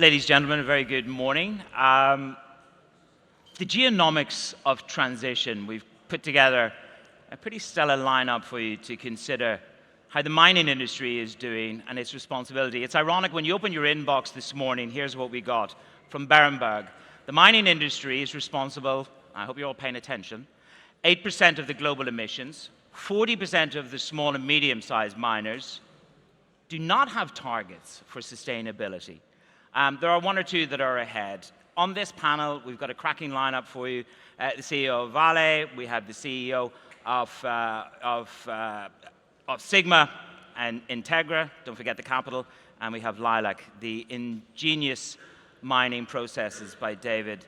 Ladies and gentlemen, a very good morning. The geoeconomics of transition, we've put together a pretty stellar lineup for you to consider how the mining industry is doing and its responsibility. It's ironic, when you open your inbox this morning, here's what we got from Berenberg. The mining industry is responsible, I hope you're all paying attention, 8% of the global emissions, 40% of the small and medium-sized miners do not have targets for sustainability. There are one or two that are ahead. On this panel, we've got a cracking lineup for you. The CEO of Vale, we have the CEO of Sigma and Integra, don't forget the capital, and we have Lilac, the ingenious mining processes by David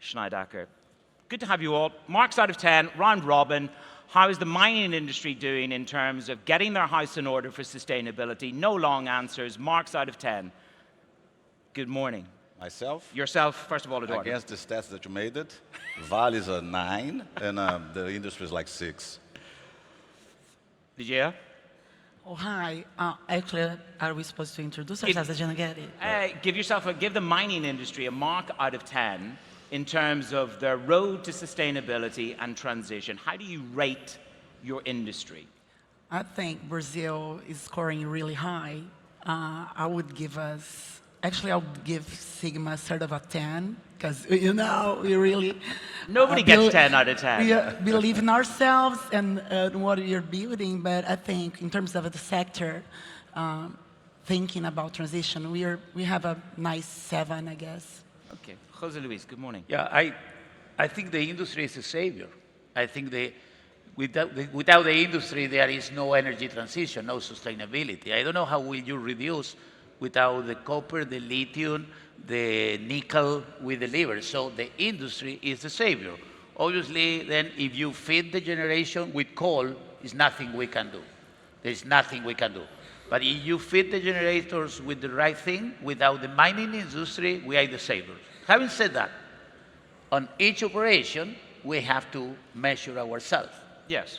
Snydacker. Good to have you all. Marks out of 10, round robin. How is the mining industry doing in terms of getting their house in order for sustainability? No long answers, marks out of 10. Good morning. Myself? Yourself, first of all, Eduardo. Against the stats that you made it, Vale is a 9, and the industry is like 6. Lígia? Oh, hi. Actually, are we supposed to introduce ourselves as Janeiro? Give the mining industry a mark out of 10 in terms of their road to sustainability and transition. How do you rate your industry? I think Brazil is scoring really high. I would give Sigma sort of a 10, because, we really... Nobody gets 10 out of 10. We believe in ourselves and what we are building, but I think in terms of the sector, thinking about transition, we have a nice 7, I guess. Okay. Jose Luis, good morning. Yeah, I think the industry is a savior. I think without the industry, there is no energy transition, no sustainability. I don't know how will you reduce without the copper, the lithium, the nickel we deliver. So the industry is the savior. Obviously, then if you feed the generation with coal, there's nothing we can do. There's nothing we can do. But if you feed the generators with the right thing, without the mining industry, we are the saviors. Having said that, on each operation, we have to measure ourselves. Yes.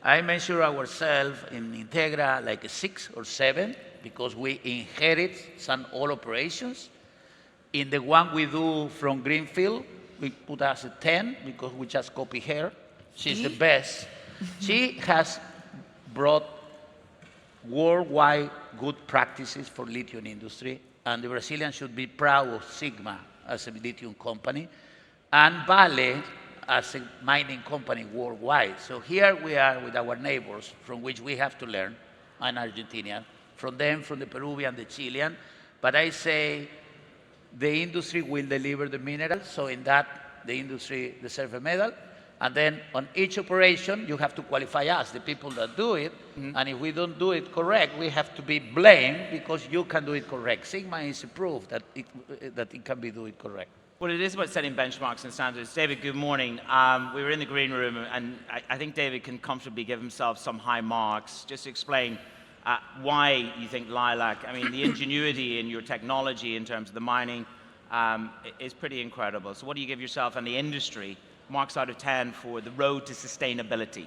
I measure ourselves in Integra like a 6 or 7, because we inherit some old operations. In the one we do from Greenfield, we put us a 10, because we just copy her. She's the best. She has brought worldwide good practices for lithium industry, and the Brazilians should be proud of Sigma as a lithium company, and Vale as a mining company worldwide. So here we are with our neighbors, from which we have to learn, and Argentinian, from them, from the Peruvian, the Chilean. But I say the industry will deliver the minerals, so in that, the industry deserves a medal. And then on each operation, you have to qualify us, the people that do it. Mm-hmm. And if we don't do it correct, we have to be blamed, because you can do it correct. Sigma is a proof that it can be do it correct. Well, it is about setting benchmarks and standards. David, good morning. We were in the green room, and I think David can comfortably give himself some high marks. Just explain why you think Lilac, I mean, the ingenuity in your technology in terms of the mining is pretty incredible. So what do you give yourself and the industry marks out of 10 for the road to sustainability?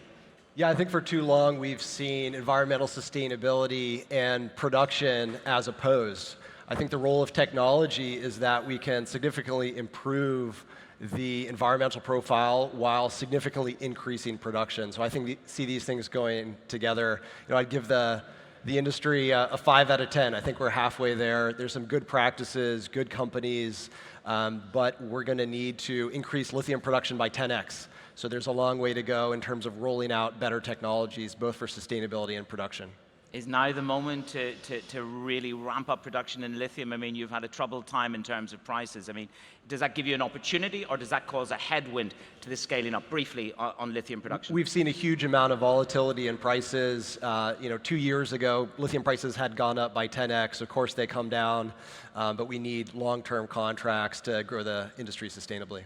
Yeah, I think for too long we've seen environmental sustainability and production as opposed. I think the role of technology is that we can significantly improve the environmental profile while significantly increasing production. So I think see these things going together. I'd give the industry a 5 out of 10. I think we're halfway there. There's some good practices, good companies, but we're going to need to increase lithium production by 10x. So there's a long way to go in terms of rolling out better technologies, both for sustainability and production. Is now the moment to really ramp up production in lithium? I mean, you've had a troubled time in terms of prices. I mean, does that give you an opportunity, or does that cause a headwind to the scaling up? Briefly on lithium production. We've seen a huge amount of volatility in prices. 2 years ago, lithium prices had gone up by 10x. Of course, they come down, but we need long-term contracts to grow the industry sustainably.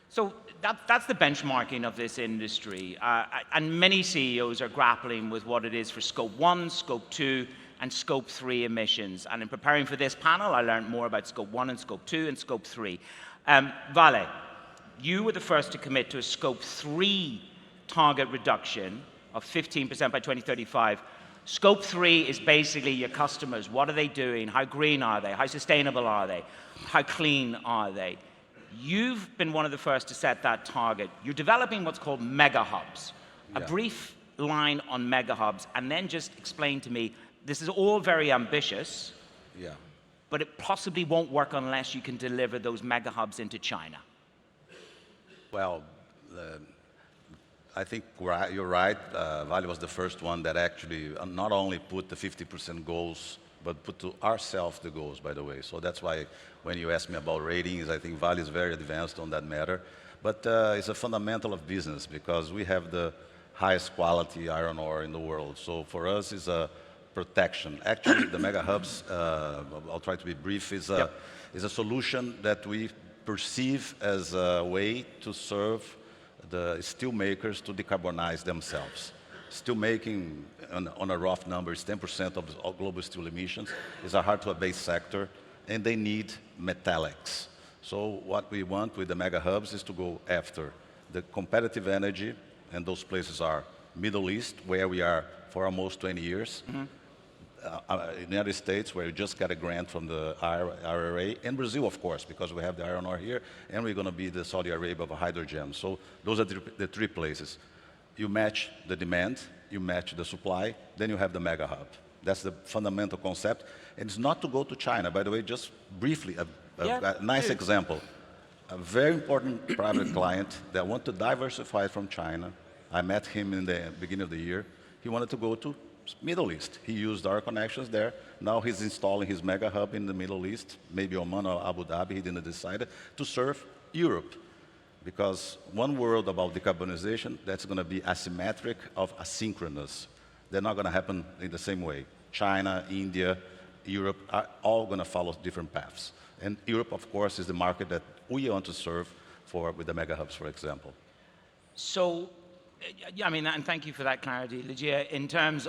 So that's the benchmarking of this industry. And many CEOs are grappling with what it is for Scope 1, Scope 2, and Scope 3 emissions. And in preparing for this panel, I learned more about Scope 1 and Scope 2 and Scope 3. Vale, you were the first to commit to a Scope 3 target reduction of 15% by 2035. Scope 3 is basically your customers. What are they doing? How green are they? How sustainable are they? How clean are they? You've been one of the first to set that target. You're developing what's called mega hubs. A brief line on mega hubs, and then just explain to me, this is all very ambitious, but it possibly won't work unless you can deliver those mega hubs into China. Well, I think you're right. Vale was the first one that actually not only put the 50% goals, but put to ourselves the goals, by the way. So that's why when you ask me about ratings, I think Vale is very advanced on that matter. But it's a fundamental of business because we have the highest quality iron ore in the world. So for us, it's a protection. Actually, the mega hubs, I'll try to be brief, is a solution that we perceive as a way to serve the steel makers to decarbonize themselves. Steel making, on a rough number, is 10% of all global steel emissions. It's a hard-to-abate sector, and they need metallics. So what we want with the mega hubs is to go after the competitive energy, and those places are Middle East, where we are for almost 20 years, United States, where we just got a grant from the IRA, and Brazil, of course, because we have the iron ore here, and we're going to be the Saudi Arabia of hydrogen. So those are the three places. You match the demand, you match the supply, then you have the mega hub. That's the fundamental concept. And it's not to go to China. By the way, just briefly, a nice example. A very important private client that wanted to diversify from China. I met him in the beginning of the year. He wanted to go to Middle East. He used our connections there. Now he's installing his mega hub in the Middle East, maybe Oman or Abu Dhabi, he didn't decide, to serve Europe. Because one word about decarbonization, that's going to be asymmetric of asynchronous. They're not going to happen in the same way. China, India, Europe are all going to follow different paths. And Europe, of course, is the market that we want to serve with the mega hubs, for example. So, I mean, and thank you for that clarity, Lígia. In terms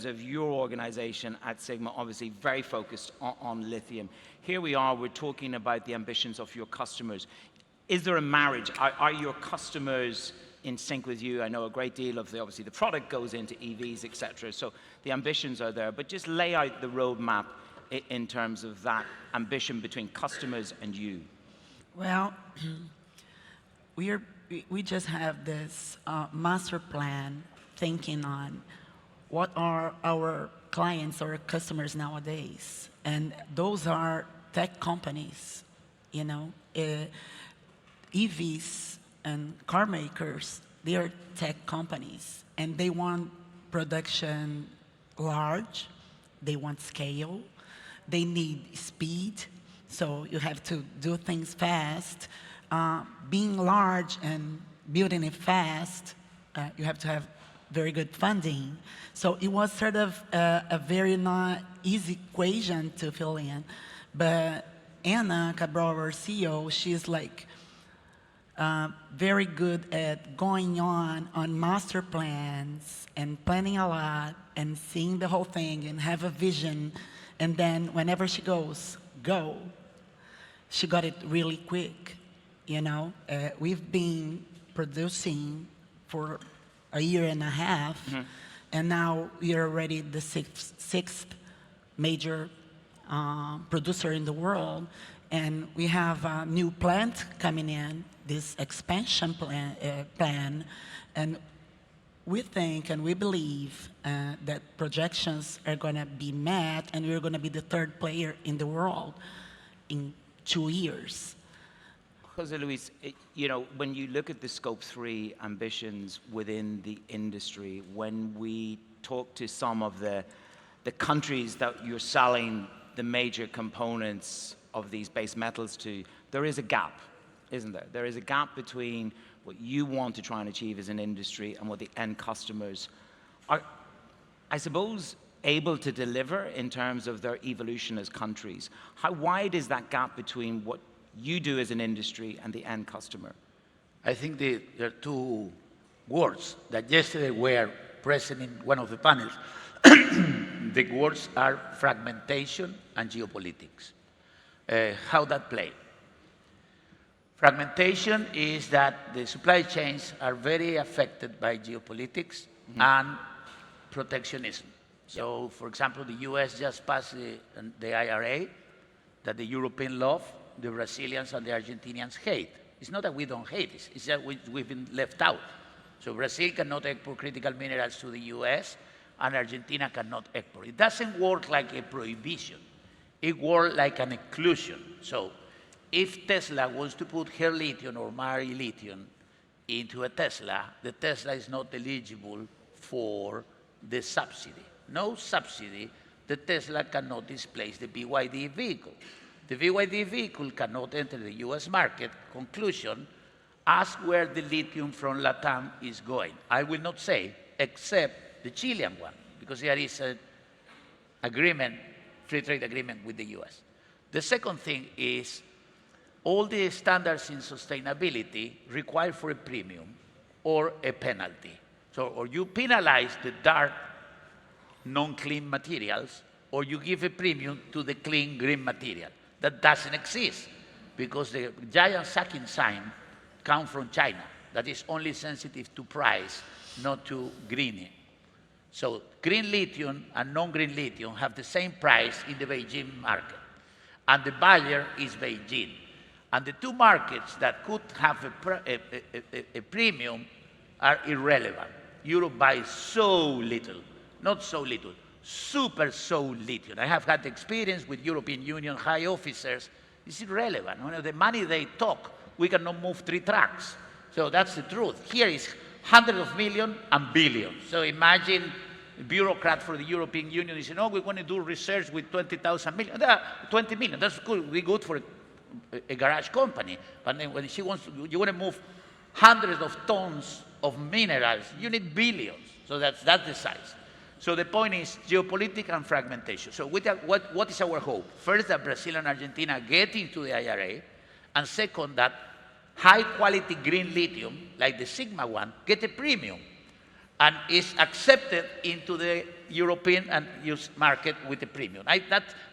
of your organization at Sigma, obviously very focused on lithium. Here we are, we're talking about the ambitions of your customers. Is there a marriage? Are your customers in sync with you? I know a great deal of obviously the product goes into EVs, et cetera, so the ambitions are there, but just lay out the roadmap in terms of that ambition between customers and you. Well, we just have this master plan thinking on what are our clients or customers nowadays. And those are tech companies, you know. EVs and car makers, they are tech companies. And they want production large, they want scale, they need speed, so you have to do things fast. Being large and building it fast, you have to have very good funding. So it was sort of a very not easy equation to fill in. But Anna Cabral, our CEO, she's like very good at going on master plans and planning a lot and seeing the whole thing and have a vision. And then whenever she goes, go, she got it really quick. You know, we've been producing for a year and a half, and now we are already the sixth major producer in the world, and we have a new plant coming in, this expansion plan, and we think and we believe that projections are going to be met, and we're going to be the third player in the world in 2 years. Jose Luis, you know, when you look at the Scope 3 ambitions within the industry, when we talk to some of the countries that you're selling the major components of these base metals to, there is a gap, isn't there? There is a gap between what you want to try and achieve as an industry and what the end customers are, I suppose, able to deliver in terms of their evolution as countries. How wide is that gap between what you do as an industry and the end customer? I think there are two words that yesterday were present in one of the panels. The words are fragmentation and geopolitics. How that play? Fragmentation is that the supply chains are very affected by geopolitics, and protectionism. So, for example, the US just passed the IRA that the Europeans love, the Brazilians and the Argentinians hate. It's not that we don't hate it, it's that we've been left out. So Brazil cannot export critical minerals to the US, and Argentina cannot export. It doesn't work like a prohibition. It works like an exclusion. So if Tesla wants to put her lithium or my lithium into a Tesla, the Tesla is not eligible for the subsidy. No subsidy, the Tesla cannot displace the BYD vehicle. The BYD vehicle cannot enter the US market. Conclusion, ask where the lithium from Latam is going. I will not say, except the Chilean one, because there is an agreement, free trade agreement with the US. The second thing is, all the standards in sustainability require for a premium or a penalty. So, or you penalize the dark, non-clean materials, or you give a premium to the clean green material. That doesn't exist, because the giant sucking sign comes from China, that is only sensitive to price, not to greening. So green lithium and non-green lithium have the same price in the Beijing market, and the buyer is Beijing. And the two markets that could have a premium are irrelevant. Europe buys so little, not so little, super so little. I have had experience with European Union high officers. It's irrelevant. When the money they talk, we cannot move 3 trucks. So that's the truth. Here is hundreds of millions and billions. So imagine a bureaucrat for the European Union is saying, oh, we're going to do research with 20,000 million. 20 million, that's good. We're good for a garage company. But then when you want to move hundreds of tons of minerals, you need billions. So that's the size. So the point is geopolitical and fragmentation. So what is our hope? First, that Brazil and Argentina get into the IRA, and second, that high-quality green lithium, like the Sigma one, get a premium and is accepted into the European and US market with a premium.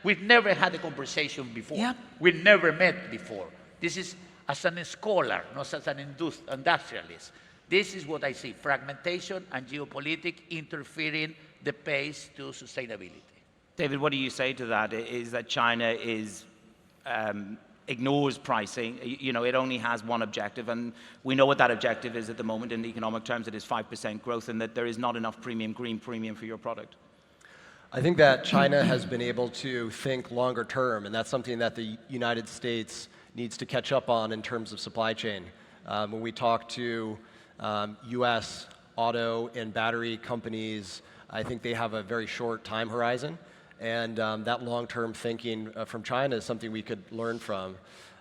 We've never had a conversation before. Yep. We never met before. This is as a scholar, not as an industrialist. This is what I see, fragmentation and geopolitics interfering the pace to sustainability. David, what do you say to that? Is that China ignores pricing? It only has one objective, and we know what that objective is at the moment. In economic terms, it is 5% growth, and that there is not enough green premium for your product. I think that China has been able to think longer term, and that's something that the United States needs to catch up on in terms of supply chain. When we talk to US auto and battery companies, I think they have a very short time horizon, and that long-term thinking from China is something we could learn from.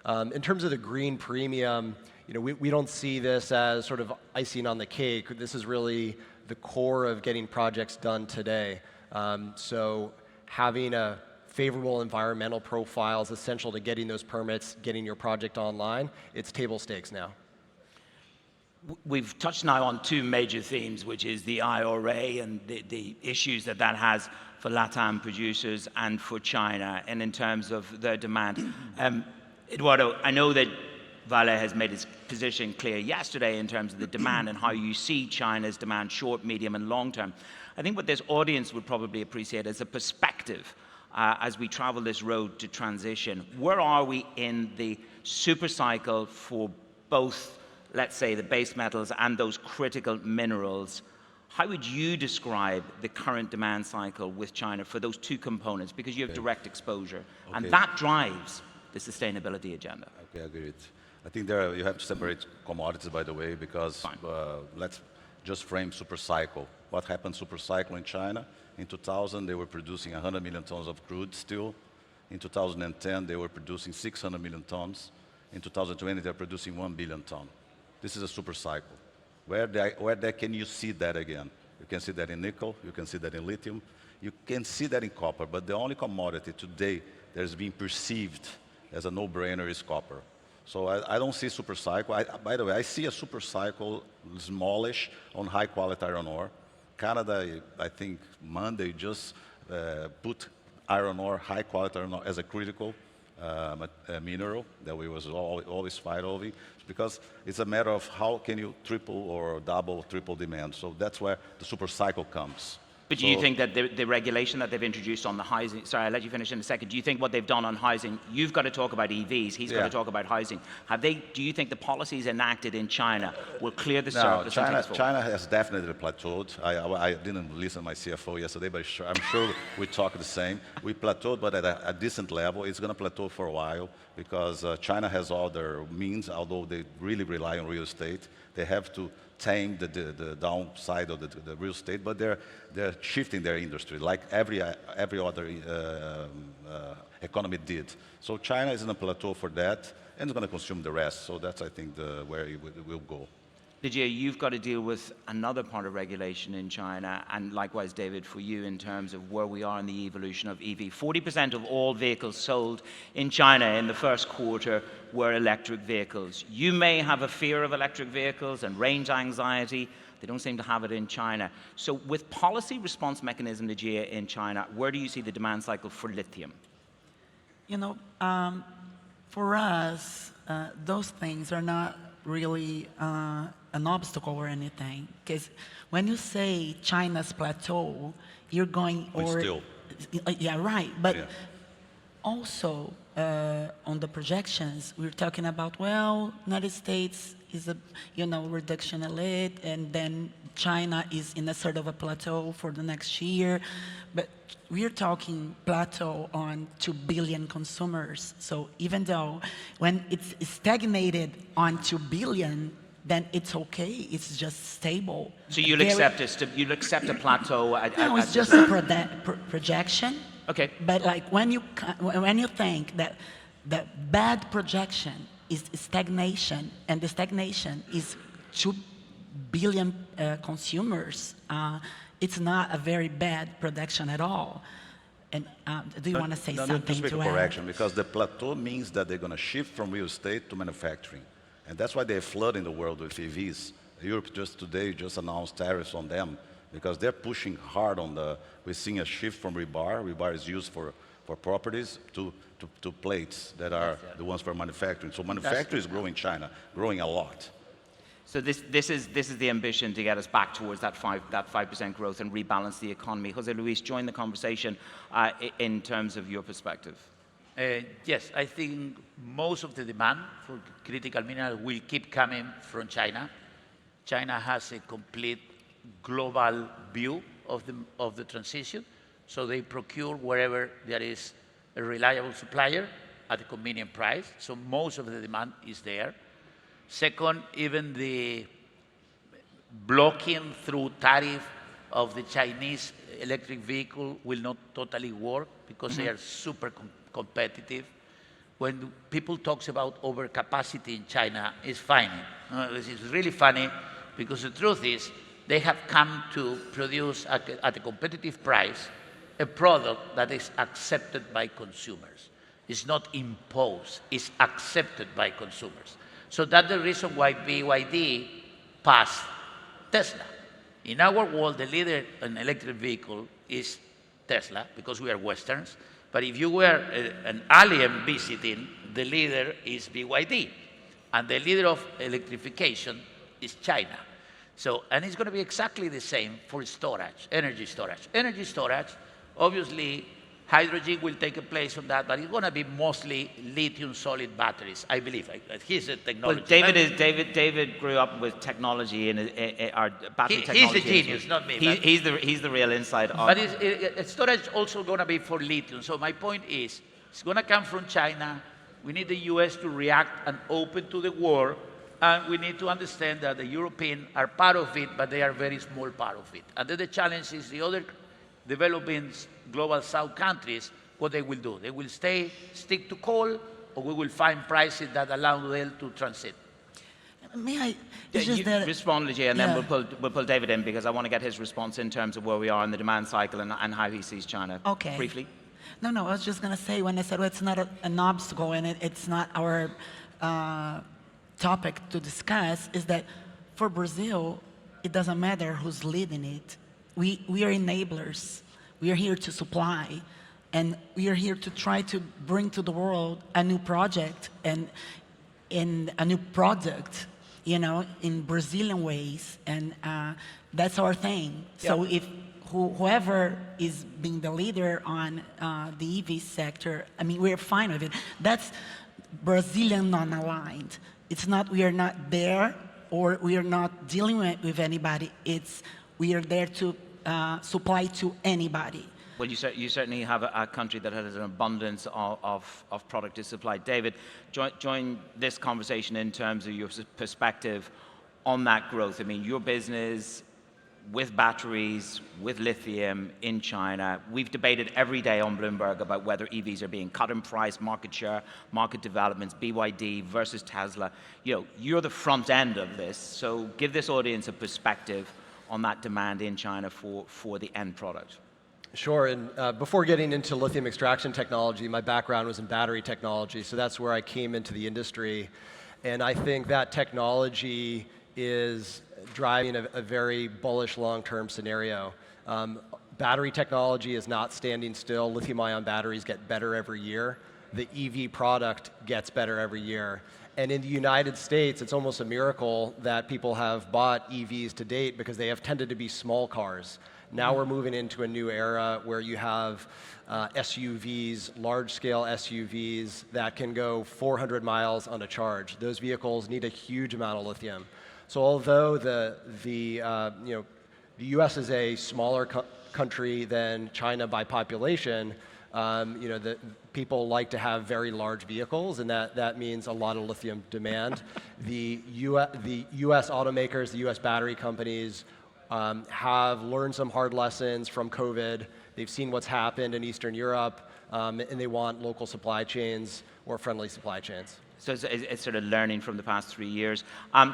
In terms of the green premium, we don't see this as sort of icing on the cake. This is really the core of getting projects done today. So having a favorable environmental profile is essential to getting those permits, getting your project online. It's table stakes now. We've touched now on 2 major themes, which is the IRA and the issues that has for LATAM producers and for China, and in terms of their demand. Eduardo, I know that Vale has made its position clear yesterday in terms of the demand and how you see China's demand short, medium, and long term. I think what this audience would probably appreciate is a perspective as we travel this road to transition. Where are we in the super cycle for both, let's say, the base metals and those critical minerals? How would you describe the current demand cycle with China for those 2 components? Because you have direct exposure, and that drives the sustainability agenda. Okay, I agree. I think you have to separate commodities, by the way, because let's just frame super cycle. What happened super cycle in China? In 2000, they were producing 100 million tons of crude steel. In 2010, they were producing 600 million tons. In 2020, they're producing 1 billion tons. This is a super cycle. Where can you see that again? You can see that in nickel, you can see that in lithium, you can see that in copper, but the only commodity today that is being perceived as a no-brainer is copper. So I don't see super cycle. By the way, I see a super cycle smallish on high-quality iron ore. Canada, I think Monday just put iron ore, high-quality iron ore, as a critical mineral that we was always fight over, because it's a matter of how can you triple or double, triple demand. So that's where the super cycle comes. But do you think that the regulation that they've introduced on the housing, sorry, I'll let you finish in a second, do you think what they've done on housing, you've got to talk about EVs, he's got to talk about housing, do you think the policies enacted in China will clear the surplus and take us forward? China has definitely plateaued. I didn't listen to my CFO yesterday, but I'm sure we talk the same. We plateaued, but at a decent level. It's going to plateau for a while because China has other means, although they really rely on real estate. They have to tame the downside of the real estate, but they're shifting their industry like every other economy did. So China is in a plateau for that, and it's going to consume the rest. So that's, I think, where it will go. Lígia, you've got to deal with another part of regulation in China, and likewise, David, for you in terms of where we are in the evolution of EV. 40% of all vehicles sold in China in the first quarter were electric vehicles. You may have a fear of electric vehicles and range anxiety. They don't seem to have it in China. So with policy response mechanism, Lígia, in China, where do you see the demand cycle for lithium? You know, for us, those things are not really an obstacle or anything. Because when you say China's plateau, you're going yeah, right. But also on the projections, we're talking about, well, United States is a reduction in lead, and then China is in a sort of a plateau for the next year. But we're talking plateau on 2 billion consumers. So even though when it's stagnated on 2 billion, then it's okay. It's just stable. So you'll accept a plateau no, it's just a projection. Okay. But like when you think that the bad projection is stagnation, and the stagnation is 2 billion consumers, it's not a very bad projection at all. And do you want to say something just make to a add? correction, because the plateau means that they're going to shift from real estate to manufacturing. And that's why they're flooding the world with EVs. Europe today announced tariffs on them because they're pushing hard on we're seeing a shift from rebar. Rebar is used for properties to plates that are the ones for manufacturing. So manufacturing is growing in China, growing a lot. So this is the ambition to get us back towards that 5% growth and rebalance the economy. Jose Luis, join the conversation in terms of your perspective. Yes, I think most of the demand for critical minerals will keep coming from China. China has a complete global view of the transition, so they procure wherever there is a reliable supplier at a convenient price. So most of the demand is there. Second, even the blocking through tariff of the Chinese electric vehicle will not totally work because they are super competitive. When people talk about overcapacity in China, it's funny. This is really funny because the truth is they have come to produce at a competitive price a product that is accepted by consumers. It's not imposed, it's accepted by consumers. So that's the reason why BYD passed Tesla. In our world, the leader in electric vehicle is Tesla because we are Westerns. But if you were an alien visiting, the leader is BYD. And the leader of electrification is China. So, and it's going to be exactly the same for storage, energy storage. Energy storage, obviously, hydrogen will take a place on that, but it's going to be mostly lithium solid batteries, I believe. He's a technology. Well, David grew up with technology and our battery technology. He's the genius, not me. He's the real insight. But storage also going to be for lithium. So my point is, it's going to come from China. We need the US to react and open to the world. And we need to understand that the Europeans are part of it, but they are a very small part of it. And then the challenge is the other developing global south countries, what they will do. They will stick to coal, or we will find prices that allow them to transit. May I? Respond, Lígia, and then we'll pull David in because I want to get his response in terms of where we are in the demand cycle and how he sees China. Okay. Briefly. No, I was just going to say, when I said, well, it's not an obstacle and it's not our topic to discuss, is that for Brazil, it doesn't matter who's leading it. We are enablers. We are here to supply, and we are here to try to bring to the world a new project and in a new product, in Brazilian ways, and that's our thing. So if whoever is being the leader on the EV sector, I mean, we're fine with it. That's Brazilian non-aligned. It's not, we are not there, or we are not dealing with anybody. It's, we are there to supply to anybody. Well, you certainly have a country that has an abundance of product to supply. David, join this conversation in terms of your perspective on that growth. I mean, your business with batteries, with lithium in China. We've debated every day on Bloomberg about whether EVs are being cut in price, market share, market developments, BYD versus Tesla. You know, you're the front end of this, so give this audience a perspective on that demand in China for the end product. Sure, and before getting into lithium extraction technology, my background was in battery technology, so that's where I came into the industry. And I think that technology is driving a very bullish long-term scenario. Battery technology is not standing still. Lithium-ion batteries get better every year. The EV product gets better every year. And in the United States, it's almost a miracle that people have bought EVs to date because they have tended to be small cars. Now we're moving into a new era where you have SUVs, large-scale SUVs that can go 400 miles on a charge. Those vehicles need a huge amount of lithium. So although the U.S. is a smaller country than China by population, the people like to have very large vehicles, and that means a lot of lithium demand. The U.S. automakers, the U.S. battery companies have learned some hard lessons from COVID. They've seen what's happened in Eastern Europe, and they want local supply chains or friendly supply chains. So it's sort of learning from the past 3 years.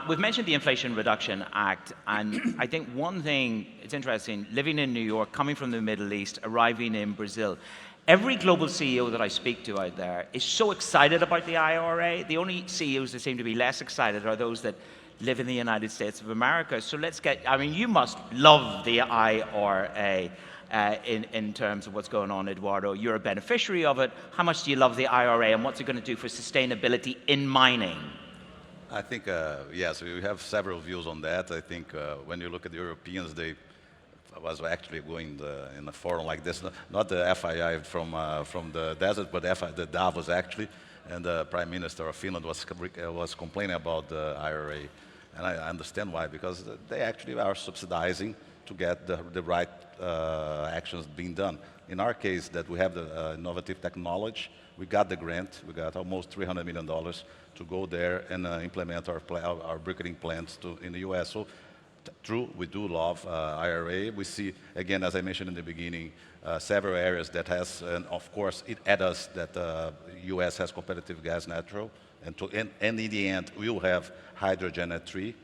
We've mentioned the Inflation Reduction Act, and I think one thing, it's interesting, living in New York, coming from the Middle East, arriving in Brazil, every global CEO that I speak to out there is so excited about the IRA. The only CEOs that seem to be less excited are those that live in the United States of America. So let's get, I mean, you must love the IRA. In terms of what's going on, Eduardo. You're a beneficiary of it. How much do you love the IRA, and what's it going to do for sustainability in mining? I think, yes, we have several views on that. I think when you look at the Europeans, they was actually going in a forum like this, not the FII from the desert, but the Davos actually, and the Prime Minister of Finland was complaining about the IRA. And I understand why, because they actually are subsidizing to get the right actions being done. In our case, that we have the innovative technology, we got the grant, we got almost $300 million to go there and implement our briquetting plants in the US. So true, we do love IRA. We see, again, as I mentioned in the beginning, several areas that has, and of course, it adds that US has competitive gas natural, and in the end, we will have hydrogen at 3.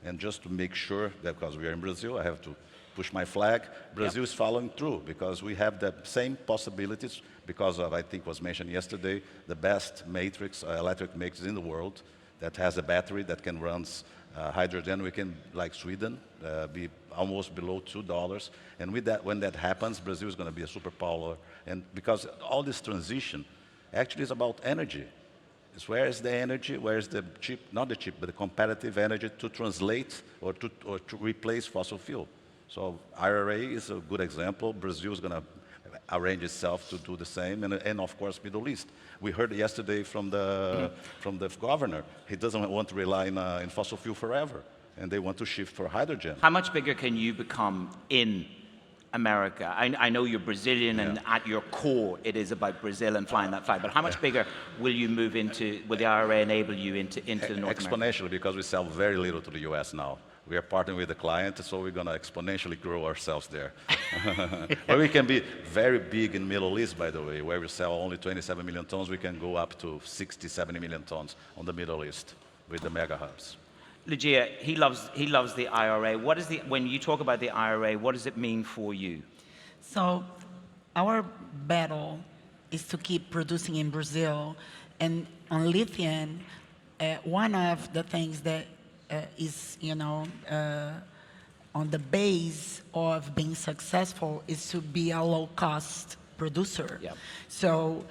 And just to make sure that, because we are in Brazil, I have to push my flag. Brazil is following through because we have the same possibilities because of, I think was mentioned yesterday, the best matrix, electric matrix in the world that has a battery that can run hydrogen. We can, like Sweden, be almost below $2. And with that, when that happens, Brazil is going to be a superpower. And because all this transition actually is about energy. It's where is the energy, where is the cheap, not the cheap, but the competitive energy to translate or to replace fossil fuel. So IRA is a good example. Brazil is going to arrange itself to do the same, and of course, Middle East. We heard yesterday from the governor, he doesn't want to rely in fossil fuel forever, and they want to shift for hydrogen. How much bigger can you become in America? I know you're Brazilian, and at your core, it is about Brazil and flying that flag, but how much bigger will you move into, will the IRA enable you into North America? Exponentially, because we sell very little to the US now. We are partnering with the client, so we're going to exponentially grow ourselves there. But we can be very big in Middle East, by the way, where we sell only 27 million tons. We can go up to 60, 70 million tons on the Middle East with the mega hubs. Lígia, he loves the IRA. What is when you talk about the IRA, what does it mean for you? So our battle is to keep producing in Brazil, and on lithium, one of the things that is, on the base of being successful is to be a low-cost producer. Yep. So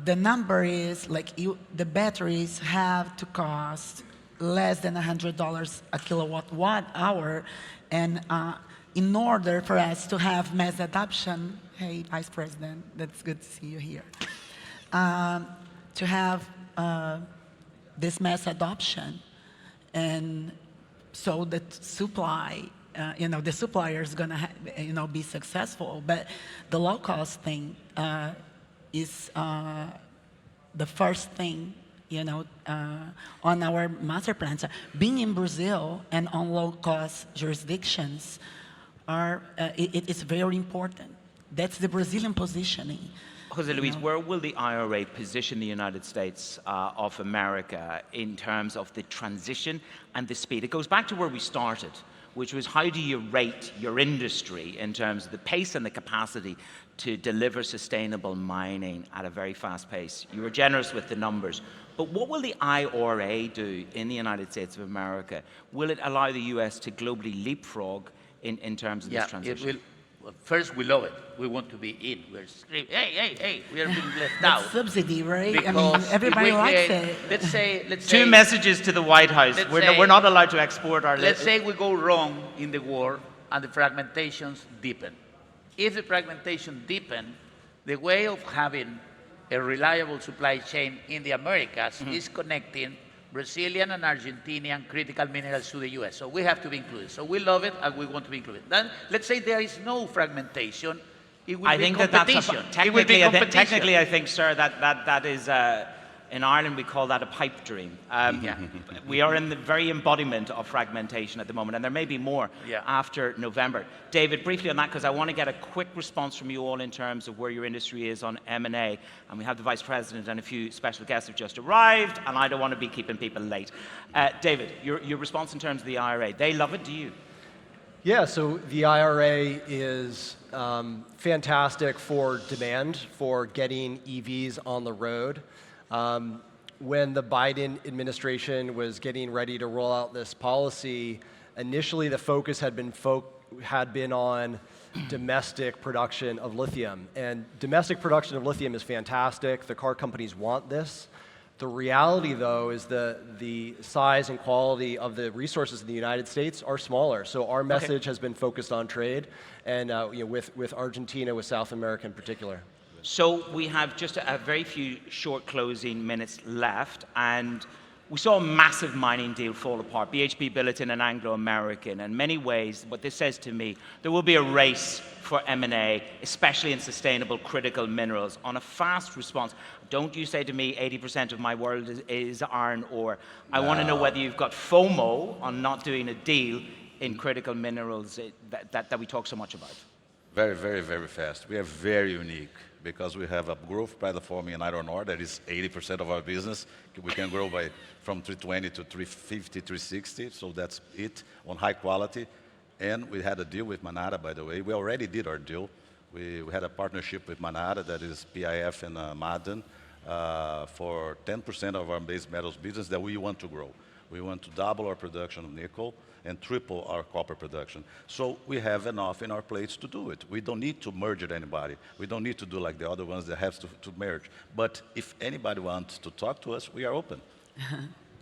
the number is the batteries have to cost less than $100 a kilowatt hour, and in order for us to have mass adoption, hey, Vice President, that's good to see you here, to have this mass adoption, and so the supply, the supplier is going to be successful, but the low cost thing is the first thing, on our master plan. So being in Brazil and on low cost jurisdictions it's very important. That's the Brazilian positioning. Jose Luis, where will the IRA position the United States of America in terms of the transition and the speed? It goes back to where we started, which was how do you rate your industry in terms of the pace and the capacity to deliver sustainable mining at a very fast pace? You were generous with the numbers. But what will the IRA do in the United States of America? Will it allow the US to globally leapfrog in terms of this transition? It will. Well, first, we love it. We want to be in. We're screaming, hey, we are being left That's out. subsidy, right? Because everybody likes it. Let's say... Two messages to the White House. We're not allowed to export our... Let's say we go wrong in the war and the fragmentations deepen. If the fragmentation deepen, the way of having a reliable supply chain in the Americas is connecting Brazilian and Argentinian critical minerals to the US. So we have to be included. So we love it and we want to be included. Then let's say there is no fragmentation, it will be competition. Technically, I think, sir, that is, in Ireland we call that a pipe dream. We are in the very embodiment of fragmentation at the moment, and there may be more after November. David, briefly on that, because I want to get a quick response from you all in terms of where your industry is on M&A, and we have the Vice President and a few special guests have just arrived, and I don't want to be keeping people late. David, your response in terms of the IRA, they love it, do you? Yeah, so the IRA is fantastic for demand, for getting EVs on the road. When the Biden administration was getting ready to roll out this policy, initially the focus had been on domestic production of lithium. And domestic production of lithium is fantastic. The car companies want this. The reality, though, is the size and quality of the resources in the United States are smaller. So our message has been focused on trade, and with Argentina, with South America in particular. So we have just a very few short closing minutes left, and we saw a massive mining deal fall apart. BHP Billiton and Anglo American. In many ways, what this says to me, there will be a race for M&A, especially in sustainable critical minerals, on a fast response. Don't you say to me 80% of my world is iron ore. I want to know whether you've got FOMO on not doing a deal in critical minerals that we talk so much about. Very, very, very fast. We are very unique because we have a growth platform in iron ore that is 80% of our business. We can grow from 320 to 350, 360, so that's it on high quality. And we had a deal with Manara, by the way. We already did our deal. We had a partnership with Manara, that is PIF and Ma'aden, for 10% of our base metals business that we want to grow. We want to double our production of nickel and triple our copper production. So we have enough in our plates to do it. We don't need to merge with anybody. We don't need to do like the other ones that have to merge. But if anybody wants to talk to us, we are open.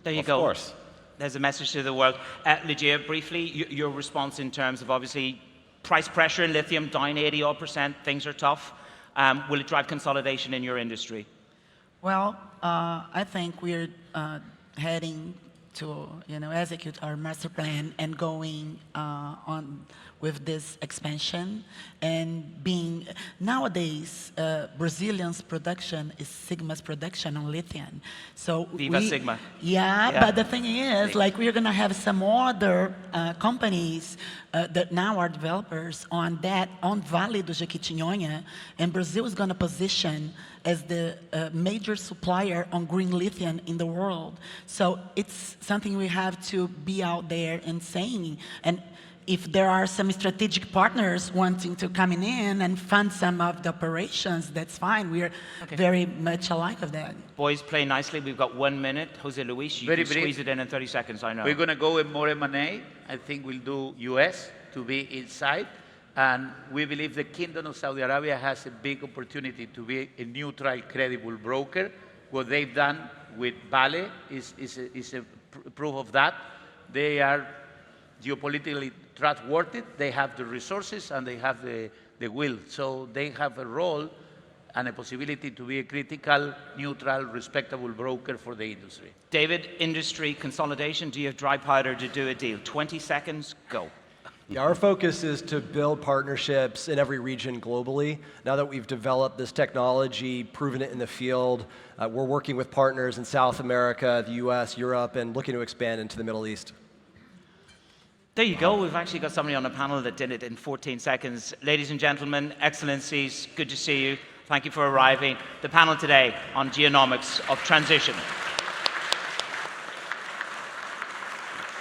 There you go. Of course. There's a message to the world. Lígia, briefly, your response in terms of obviously price pressure in lithium, down 80-odd%, things are tough. Will it drive consolidation in your industry? Well, I think we're heading to execute our master plan and going on with this expansion, and being nowadays Brazilians' production is Sigma's production on lithium. So Viva Sigma. Yeah, but the thing is, like, we're gonna have some other companies that now are developers on Vale do Jequitinhonha, and Brazil is gonna position as the major supplier on green lithium in the world. So it's something we have to be out there and saying. And if there are some strategic partners wanting to come in and fund some of the operations, that's fine. We are very much alike of that. Boys, play nicely. We've got 1 minute. Jose Luis, you can squeeze it in 30 seconds, I know. We're going to go with more M&A. I think we'll do US to be inside. And we believe the Kingdom of Saudi Arabia has a big opportunity to be a neutral, credible broker. What they've done with Vale is a proof of that. They are geopolitically trustworthy, they have the resources, and they have the will. So they have a role and a possibility to be a critical, neutral, respectable broker for the industry. David, industry consolidation, do you have dry powder to do a deal? 20 seconds, go. Yeah, our focus is to build partnerships in every region globally. Now that we've developed this technology, proven it in the field, we're working with partners in South America, the US, Europe, and looking to expand into the Middle East. There you go. We've actually got somebody on the panel that did it in 14 seconds. Ladies and gentlemen, excellencies, good to see you. Thank you for arriving. The panel today on geonomics of transition.